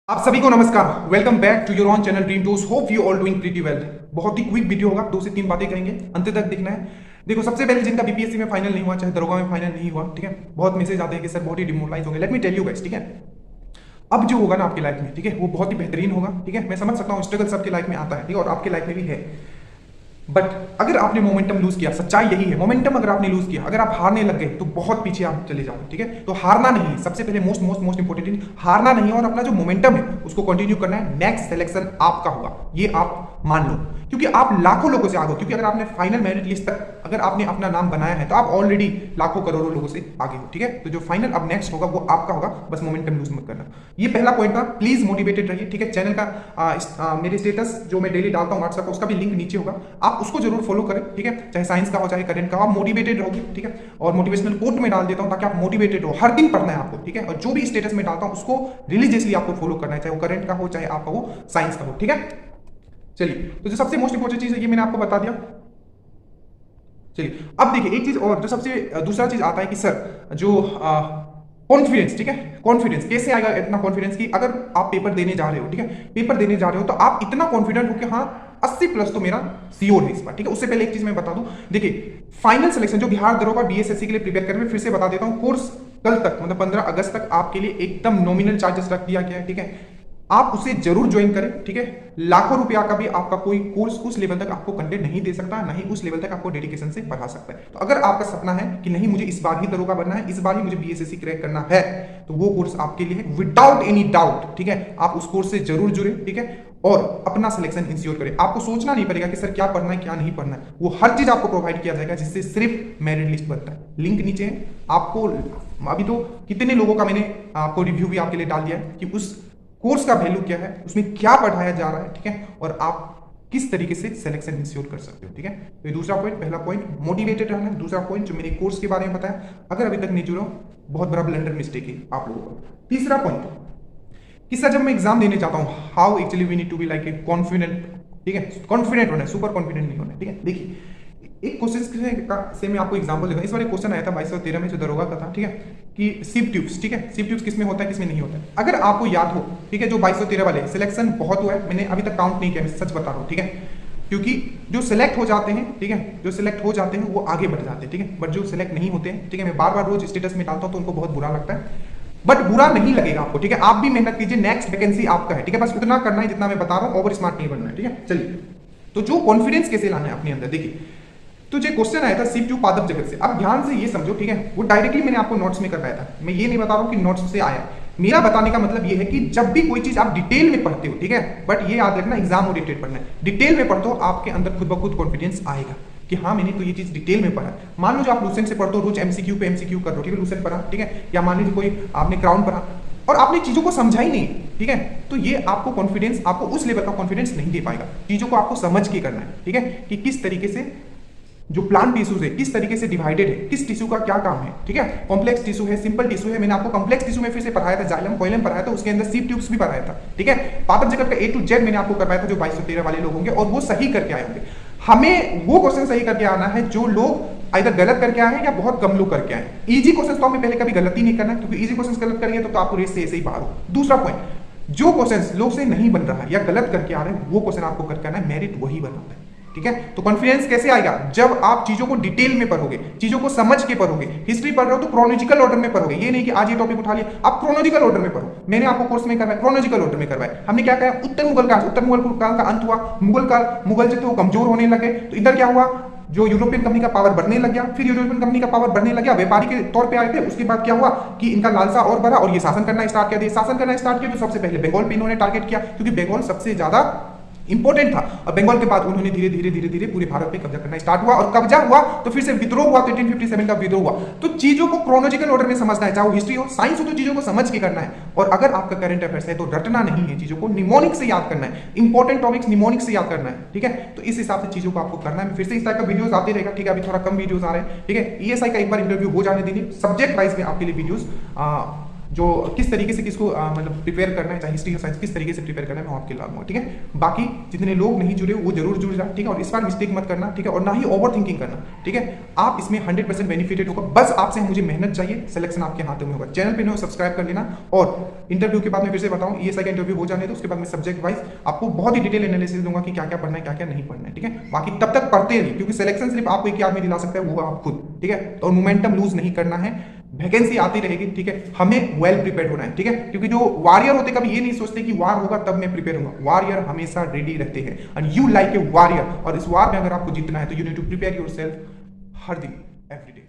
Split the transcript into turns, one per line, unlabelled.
आप सभी को नमस्कार। Welcome back to your own channel dream tours. Hope you all doing pretty well. बहुत ही क्विक वीडियो होगा, 2 से 3 बातें करेंगे, अंत तक देखना है। देखो, सबसे पहले जिनका बीपीएससी में फाइनल नहीं हुआ, चाहे दरोगा में फाइनल नहीं हुआ, ठीक है, बहुत मैसेज आते हैं कि सर बहुत ही डिमोरलाइज होंगे। Let me tell you guys, ठीक है, अब जो होगा ना आपकी लाइफ में, ठीक है, वो बहुत ही बेहतरीन होगा। ठीक है, मैं समझ सकता हूँ स्ट्रगल सबकी लाइफ में आता है, ठीक है, और आपकी लाइफ में भी है। बट अगर आपने मोमेंटम लूज किया, सच्चाई यही है, मोमेंटम अगर आपने लूज किया, अगर आप हारने लग गए तो बहुत पीछे आप चले जाओगे। ठीक है, तो हारना नहीं, सबसे पहले मोस्ट इंपोर्टेंट थिंग हारना नहीं, और अपना जो मोमेंटम है उसको कंटिन्यू करना है। नेक्स्ट सिलेक्शन आपका होगा, ये आप मान लो, क्योंकि आप लाखों लोगों से आगे हो। क्योंकि अगर आपने फाइनल मेरिट लिस्ट तक अगर आपने अपना नाम बनाया है तो आप ऑलरेडी लाखों करोड़ों लोगों से आगे हो। ठीक है, तो जो फाइनल अब नेक्स्ट होगा वो आपका होगा, बस मोमेंटम लूज मत करना। ये पहला पॉइंट था, प्लीज मोटिवेटेड रहिए। ठीक है, चैनल का मेरे स्टेटस जो मैं डेली डालता हूँ व्हाट्सएप, उसका भी लिंक नीचे होगा, आप उसको जरूर फॉलो करें। ठीक है, चाहे साइंस का हो चाहे करंट का हो, आप मोटिवेटेड रहोगे। ठीक है, और मोटिवेशनल कोट में डाल देता हूँ ताकि आप मोटिवेटेड हो। हर दिन पढ़ना है आपको। ठीक है, और जो भी स्टेटस में डालता हूँ उसको रिलीजियसली आपको फॉलो करना है, चाहे वो करंट का हो चाहे आपका वो साइंस का हो। ठीक है, चलिए, तो जो सबसे मोस्ट इंपोर्टेंट चीज है ये मैंने आपको बता दिया। चलिए, अब देखिए एक चीज और, जो सबसे दूसरा चीज आता है कि सर जो कॉन्फिडेंस, ठीक है, कॉन्फिडेंस कैसे आएगा? इतना कॉन्फिडेंस कि अगर आप पेपर देने जा रहे हो, ठीक है, पेपर देने जा रहे हो तो आप इतना कॉन्फिडेंट हो कि हाँ 80 प्लस तो मेरा सीओर है इस बार। ठीक है, उससे पहले एक चीज मैं बता दूं, देखिए फाइनल सिलेक्शन जो बिहार दरोगा बीएसएससी के लिए प्रिपेयर कर रहे हैं, फिर से बता देता हूं, कोर्स कल तक मतलब 15 अगस्त तक आपके लिए एकदम नॉमिनल चार्जेस रख दिया गया है। ठीक है, आप उसे जरूर ज्वाइन करें। ठीक है, लाखों रुपया का भी आपका कोई कोर्स उस लेवल तक आपको कंटेंट नहीं दे सकता, नहीं उस लेवल तक आपको डेडिकेशन से पढ़ा सकता है। तो अगर आपका सपना है कि नहीं मुझे इस बार ही दरोगा बनना है, इस बार ही मुझे बीएसएससी क्रैक करना है, तो वो कोर्स आपके लिए है विदाउट एनी डाउट। ठीक है, आप उस कोर्स से जरूर जुड़े। ठीक है, और अपना सिलेक्शन इंश्योर करें। आपको सोचना नहीं पड़ेगा कि सर क्या पढ़ना है क्या नहीं पढ़ना है, वो हर चीज आपको प्रोवाइड किया जाएगा जिससे सिर्फ मेरिट लिस्ट बनता है। लिंक नीचे है आपको। अभी तो कितने लोगों का मैंने आपको रिव्यू भी आपके लिए डाल दिया है कि उस कोर्स का वैल्यू क्या है, उसमें क्या पढ़ाया जा रहा है। ठीक है, और आप किस तरीके से सिलेक्शन इंश्योर कर सकते हो। ठीक है, तो ये दूसरा पॉइंट, पहला पॉइंट मोटिवेटेड रहना है। दूसरा पॉइंट जो मेरे कोर्स के बारे में बताया, अगर अभी तक नहीं जुड़ो, बहुत बड़ा ब्लंडर मिस्टेक है आप लोगों का। तीसरा पॉइंट कि सर जब मैं एग्जाम देने चाहता हूं, how actually we need to be like a confident. ठीक है, कॉन्फिडेंट होना है, सुपर कॉन्फिडेंट नहीं होना है। ठीक है, देखिए एक क्वेश्चन से मैं आपको एग्जांपल देता हूं। इस बार एक क्वेश्चन आया था 2213 में जो दरोगा का था। ठीक है, कि सिप ट्यूब्स, ठीक है, सिप ट्यूब्स किसमें होता है किसमें नहीं होता है। अगर आपको याद हो, ठीक है, जो 2213 वाले सिलेक्शन बहुत हुआ है, मैंने अभी तक काउंट नहीं किया, मैं सच बता रहा हूं। ठीक है, क्योंकि जो सिलेक्ट हो जाते हैं, ठीक है, जो सिलेक्ट हो जाते हैं वो आगे बढ़ जाते हैं। ठीक है, बट जो सिलेक्ट नहीं होते हैं, ठीक है, मैं बार बार रोज स्टेटस में डालता हूं तो उनको बहुत बुरा लगता है, बट बुरा नहीं लगेगा आपको। ठीक है, आप भी मेहनत कीजिए, नेक्स्ट वैकेंसी आपका है। ठीक है, बस उतना करना है जितना मैं बता रहा हूं, ओवर स्मार्ट नहीं बनना है। ठीक है, चलिए, तो जो कॉन्फिडेंस कैसे लाना है अपने अंदर, देखिए, तो जो क्वेश्चन आया था सीप ट्यूब पादप जगत से, अब ध्यान से ये समझो। ठीक है, वो डायरेक्टली मैंने आपको नोट्स में करवाया था, मैं ये नहीं बता रहा हूं कि नोट्स से आया। मेरा बताने का मतलब ये है कि जब भी कोई चीज आप डिटेल में पढ़ते हो, ठीक है, बट ये याद रखना एग्जाम ओरिएंटेड पढ़ना है, डिटेल में पढ़ते हो आपके अंदर खुद ब खुद कॉन्फिडेंस आएगा कि हाँ मैंने तो ये चीज डिटेल में पढ़ा। मान लो जो आप लूसेंट से पढ़ते हो, रोज एमसीक्यू पे एमसीक्यू कर रहे हो, ठीक है, लूसेंट पढ़ा, ठीक है, या मान लीजिए कोई आपने क्राउन पढ़ा और आपने चीजों को समझा ही नहीं, ठीक है, तो ये आपको कॉन्फिडेंस, आपको उस लेवल का कॉन्फिडेंस नहीं दे पाएगा। चीजों को आपको समझ के करना है। ठीक है, कि किस तरीके से जो प्लांट टिश्यूज है किस तरीके से डिवाइडेड है, किस टिश्यू का क्या काम है। ठीक है, कॉम्प्लेक्स टिश्यू है, सिंपल टिश्यू है। मैंने आपको कॉम्प्लेक्स टिश्यू में फिर से पढ़ाया था, जाइलम कोइलम पढ़ाया था, उसके अंदर सीप ट्यूब्स भी पढ़ाया था। ठीक है, पादप जगत का A to Z मैंने आपको करवाया था, जो 2213 वाले लोग होंगे और वो सही करके आए होंगे। हमें वो क्वेश्चन सही करके आना है जो लोग इधर गलत करके आए हैं या बहुत कम लोग करके आए। इजी क्वेश्चन तो हमें पहले कभी गलती नहीं करना है, क्योंकि इजी क्वेश्चन गलत करेंगे तो आपको रेस से ऐसे ही बाहर हो। दूसरा पॉइंट, जो क्वेश्चन लोग से नहीं बन रहा है या गलत करके आ रहे हैं, वो क्वेश्चन आपको करके आना है, मेरिट वही बनाता है। ठीक है, तो कॉन्फिडेंस कैसे आएगा? जब आप चीजों को डिटेल में पढ़ोगे, चीजों को समझ के पढ़ोगे। हिस्ट्री पढ़ रहे हो तो क्रोनोलॉजिकल ऑर्डर में पढ़ोगे, ये नहीं कि आज ये टॉपिक उठा लिया, आप क्रोनोलॉजिकल ऑर्डर में पढ़ो। मैंने आपको कोर्स में करवाया, क्रोनोलॉजिकल ऑर्डर में करवाया। हमने क्या कहा, उत्तर मुगल काल का अंत हुआ, मुगल जो थे वो कमजोर होने लगे, तो इधर क्या हुआ, जो यूरोपियन कंपनी का पावर बढ़ने लग गया, फिर यूरोपियन कंपनी का पावर बढ़ने लग गया, व्यापारी के तौर पे आए थे। उसके बाद क्या हुआ कि इनका लालसा और बढ़ा और ये शासन करना स्टार्ट किया। शासन करना स्टार्ट किया तो सबसे पहले बंगाल पे इन्होंने टारगेट किया, क्योंकि बंगाल सबसे ज्यादा इंपॉर्टेंट था, और बंगाल के बाद उन्होंने धीरे धीरे पूरे भारत पे कब्जा करना स्टार्ट हुआ, और कब्जा हुआ तो फिर से विद्रोह हुआ, तो 1857 का विद्रोह हुआ। तो चीजों को क्रोनोलॉजिकल ऑर्डर में समझना है, चाहे वो हिस्ट्री हो साइंस हो, तो चीजों को समझ के करना है। और अगर आपका करंट अफेयर्स है तो रटना नहीं है, चीजों को निमोनिक से याद करना है, इंपॉर्टेंट टॉपिक्स निमोनिक से याद करना है। ठीक है, तो इस हिसाब से चीजों को आपको करना है। फिर से इस टाइप का वीडियोस आते रहेगा। ठीक है, अभी थोड़ा कम वीडियोस आ रहे हैं। ठीक है, ईएसआई का एक बार इंटरव्यू हो जाने दीजिए, सब्जेक्ट वाइज में आपके लिए वीडियोस जो किस तरीके से किसको मतलब प्रिपेयर करना है, चाहे हिस्ट्री या साइंस किस तरीके से प्रिपेयर करना है, मैं आपके लाऊंगा, ठीक है। बाकी जितने लोग नहीं जुड़े वो जरूर जुड़ जाए, ठीक है। और इस बार मिस्टेक मत करना, ठीक है, और ना ही ओवर थिंकिंग करना, ठीक है। आप इसमें 100% बेनिफिटेड होगा, बस आपसे मुझे मेहनत चाहिए, सिलेक्शन आपके हाथों में होगा। चैनल पे नहीं सब्सक्राइब कर लेना। और इंटरव्यू के बाद मैं फिर से बताऊं, ईएसआई का इंटरव्यू हो जाने दो, उसके बाद मैं सब्जेक्ट वाइज आपको बहुत ही डिटेल एनालिसिस दूंगा कि क्या क्या पढ़ना है, क्या क्या नहीं पढ़ना है, ठीक है। बाकी तब तक पढ़ते रहिए, क्योंकि सिलेक्शन सिर्फ आपको एक आदमी दिला सकता है, वो आप खुद, ठीक है। तो मोमेंटम लूज नहीं करना है, वैकेंसी आती रहेगी, ठीक है। हमें वेल प्रिपेयर्ड होना है, ठीक है। क्योंकि जो वॉरियर होते कभी ये नहीं सोचते कि वार होगा तब मैं प्रिपेयर हूंगा, वॉरियर हमेशा रेडी रहते हैं, and you like a warrior. और इस वार में अगर आपको जीतना है तो you need to prepare yourself हर दिन, एवरीडे।